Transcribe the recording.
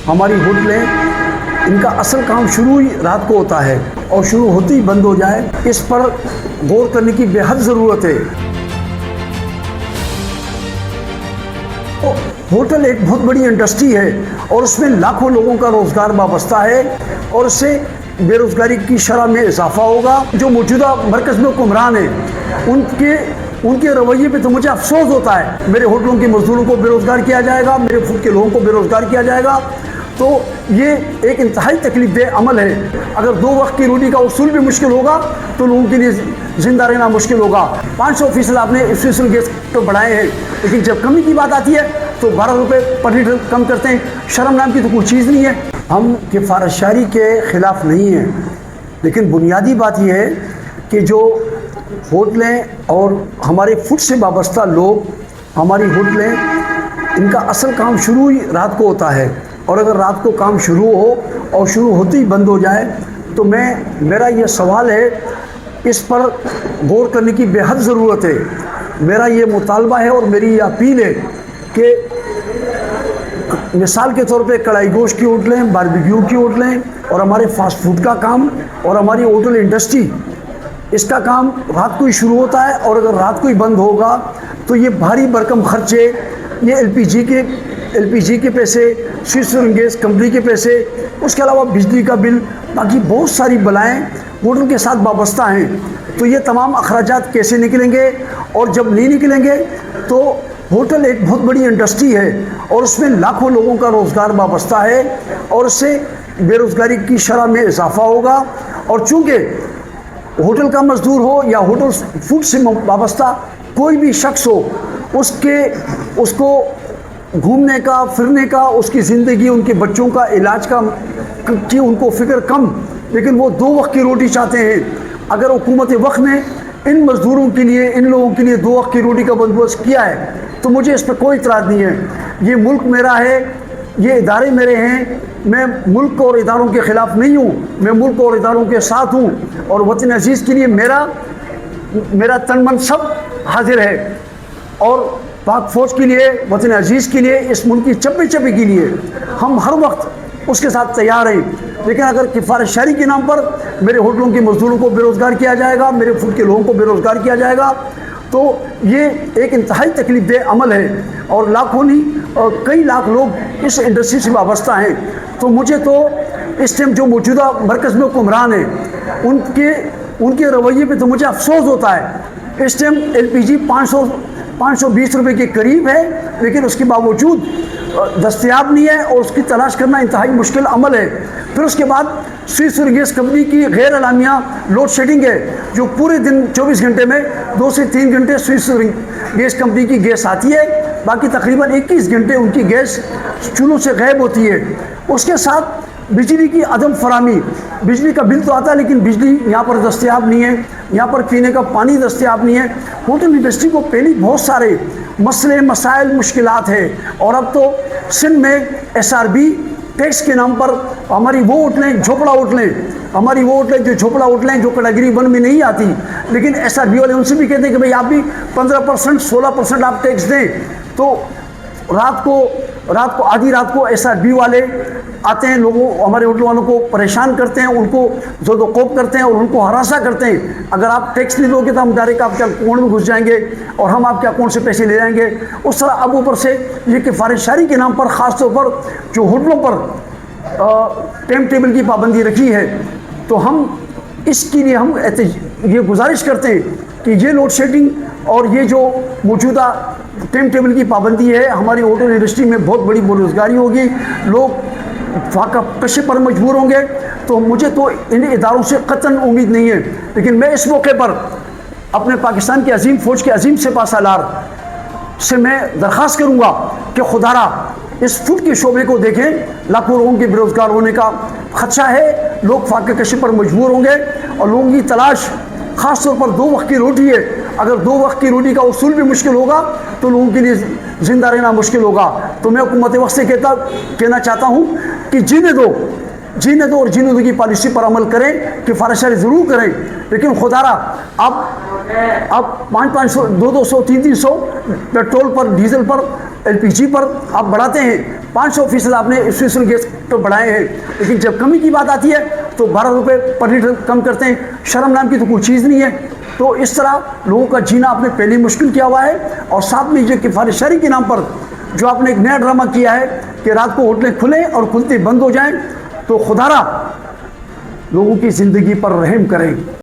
हमारी होटलें, इनका असल काम शुरू ही रात को होता है और शुरू होते ही बंद हो जाए, इस पर गौर करने की बेहद ज़रूरत है। होटल एक बहुत बड़ी इंडस्ट्री है और उसमें लाखों लोगों का रोज़गार वाबस्ता है और इससे बेरोज़गारी की शरह में इजाफा होगा। जो मौजूदा मरकज़ में हुक्मरान हैं उनके रवैये पे तो मुझे अफसोस होता है। मेरे होटलों के मजदूरों को बेरोज़गार किया जाएगा, मेरे फूड के लोगों को बेरोज़गार किया जाएगा, तो ये एक इंतहाई तकलीफदेह अमल है। अगर 2 वक्त की रोटी का उसूल भी मुश्किल होगा तो लोगों के लिए ज़िंदा रहना मुश्किल होगा। 500% आपने स्पेशल गैस तो बढ़ाए हैं, लेकिन जब कमी की बात आती है तो 12 रुपये पर लीटर कम करते हैं। शर्म नाम की तो कोई चीज़ नहीं है। हम किफ़ारतशारी के ख़िलाफ़ नहीं हैं, लेकिन बुनियादी बात यह है कि जो होटलें और हमारे फूड से वाबस्ता लोग, हमारी होटलें, इनका असल काम शुरू ही रात को होता है और अगर रात को काम शुरू हो और शुरू होते ही बंद हो जाए तो मेरा ये सवाल है, इस पर गौर करने की बेहद ज़रूरत है। मेरा ये मुतालबा है और मेरी ये अपील है कि मिसाल के तौर पे कढ़ाई गोश्त की होटलें, बारबेक्यू की होटलें और हमारे फास्ट फूड का काम और हमारी होटल इंडस्ट्री, इसका काम रात को ही शुरू होता है और अगर रात को ही बंद होगा तो ये भारी भरकम खर्चे, ये एलपीजी के पैसे, स्विट्ज़रलैंड गैस कंपनी के पैसे, उसके अलावा बिजली का बिल, बाकी बहुत सारी बलाएँ होटल के साथ वाबस्ता हैं। तो ये तमाम अखराजात कैसे निकलेंगे? और जब नहीं निकलेंगे तो होटल एक बहुत बड़ी इंडस्ट्री है और उसमें लाखों लोगों का रोज़गार वाबस्ता है और उससे बेरोज़गारी की शरह में इजाफा होगा। और चूँकि होटल का मज़दूर हो या होटल फूड से वाबस्ता कोई भी शख्स हो, उसको घूमने का, फिरने का, उसकी ज़िंदगी, उनके बच्चों का इलाज का की उनको फ़िक्र कम, लेकिन वो 2 वक्त की रोटी चाहते हैं। अगर हुकूमत वक्त ने इन मज़दूरों के लिए, इन लोगों के लिए 2 वक्त की रोटी का बंदोबस्त किया है तो मुझे इस पर कोई इतराज़ नहीं है। ये मुल्क मेरा है, ये इदारे मेरे हैं, मैं मुल्क और इदारों के ख़िलाफ़ नहीं हूँ, मैं मुल्क और इदारों के साथ हूँ और वतन अज़ीज़ के लिए मेरा तन मन सब हाजिर है और पाक फ़ौज के लिए, वतन अज़ीज़ के लिए, इस मुल्क की चप्पे चप्पे के लिए हम हर वक्त उसके साथ तैयार हैं। लेकिन अगर किफ़ारतशारी के नाम पर मेरे होटलों के मज़दूरों को बेरोज़गार किया जाएगा, मेरे फूड के लोगों को बेरोज़गार किया जाएगा, तो ये एक इंतहाई तकलीफदेह अमल है और लाखों नहीं और कई लाख लोग इस इंडस्ट्री से वाबस्ता हैं। तो मुझे तो इस टाइम जो मौजूदा मरकज़ में हुक्मरान हैं उनके रवैये पे तो मुझे अफसोस होता है। इस टाइम एलपीजी 520 रुपये के करीब है, लेकिन उसके बावजूद दस्तयाब नहीं है और उसकी तलाश करना इंतहाई मुश्किल अमल है। फिर उसके बाद स्विट्ज़रलैंड गैस कंपनी की गैर एलामिया लोड शेडिंग है, जो पूरे दिन 24 घंटे में 2 से 3 घंटे स्विट्ज़रलैंड गैस कंपनी की गैस आती है, बाकी तकरीबन 21 घंटे उनकी गैस चूल्हों से गायब होती है। उसके साथ बिजली की अदम फरामी, बिजली का बिल तो आता है लेकिन बिजली यहाँ पर दस्तयाब नहीं है, यहाँ पर पीने का पानी दस्तयाब नहीं है। होटल इंडस्ट्री को पहले बहुत सारे मसले, मसाइल, मुश्किलात है और अब तो सिंध में SRB टैक्स के नाम पर हमारी वो होटलें, झोपड़ा होटलें जो झोपड़ा होटलें जो कैटेगरी 1 में नहीं आती, लेकिन SRB वाले उनसे भी कहते हैं कि भाई आप भी 15%, 16% आप टैक्स दें। तो रात को आधी रात को SRB वाले आते हैं, लोगों, हमारे होटल वालों को परेशान करते हैं, उनको ज़ोदोकोब करते हैं और उनको हरासा करते हैं। अगर आप टैक्स नहीं दोगे तो हम डायरेक्ट आपके अकाउंट में घुस जाएंगे और हम आपके अकाउंट से पैसे ले जाएंगे। उस तरह अब ऊपर से ये किफ़ारतशारी के नाम पर ख़ास तौर पर जो होटलों पर टाइम टेबल की पाबंदी रखी है, तो हम इसके लिए हम ये गुजारिश करते हैं कि ये लोड शेडिंग और ये जो मौजूदा टाइम टेबल की पाबंदी है, हमारी होटल इंडस्ट्री में बहुत बड़ी बेरोज़गारी होगी, लोग फाका कशी पर मजबूर होंगे। तो मुझे तो इन इदारों से कतई उम्मीद नहीं है। लेकिन मैं इस मौके पर अपने पाकिस्तान की अजीम फ़ौज के अजीम सिपाहसालार से मैं दरख्वास्त करूँगा कि खुदारा इस फूड के शोबे को देखें। लाखों लोगों के बेरोज़गार होने का खदशा है, लोग फाका कशी पर मजबूर होंगे और लोगों की तलाश ख़ास तौर पर 2 वक्त की रोटी है। अगर 2 वक्त की रोटी का उसूल भी मुश्किल होगा तो लोगों के लिए ज़िंदा रहना मुश्किल होगा। तो मैं हुकूमत वक्त से कहना चाहता हूँ कि जीने दो और जीने दो की पॉलिसी पर अमल करें, किफ़ारतशारी ज़रूर करें, लेकिन खुदारा अब 500, 200, 300 पेट्रोल पर, डीजल पर LPG पर आप बढ़ाते हैं, 500% आपने स्पेशल गैस तो बढ़ाए हैं, लेकिन जब कमी की बात आती है तो 12 रुपये पर लीटर कम करते हैं। शर्म नाम की तो कोई चीज़ नहीं है। तो इस तरह लोगों का जीना आपने पहले मुश्किल किया हुआ है। और साथ में जो किफ़ायतशारी के नाम पर जो आपने एक नया ड्रामा किया है कि रात को होटलें खुलें और खुलते बंद हो जाएं, तो खुदारा लोगों की ज़िंदगी पर रहम करें।